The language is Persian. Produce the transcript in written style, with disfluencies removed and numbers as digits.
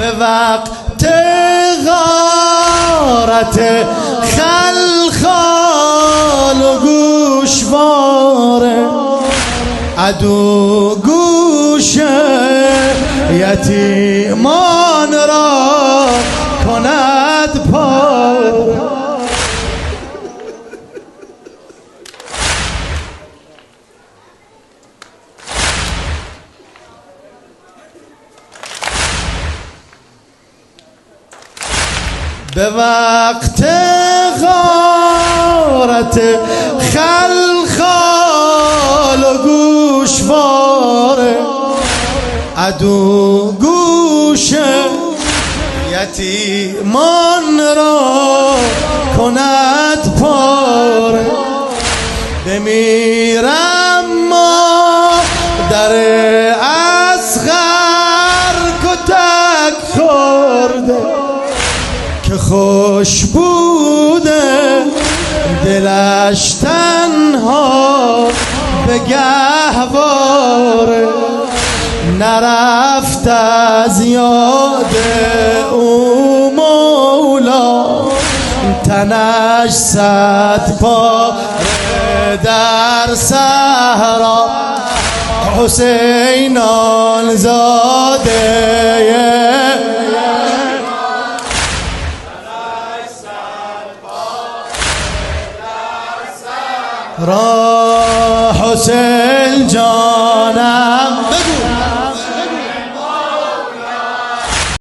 به وقت غارت خلخال و گوشواره عدو گوش یتیمان را کند پاره. به وقت غارت خلخال و گوشواره عدو گوش یتیمان را کند پاره. بمیرم مادر اصغر کتک خورده که خوش بوده دلش تنها به گهواره. نرفت از یاد او مولا تنش صد پاره در صحرا. حسین آن زاده را حسین جانم بگو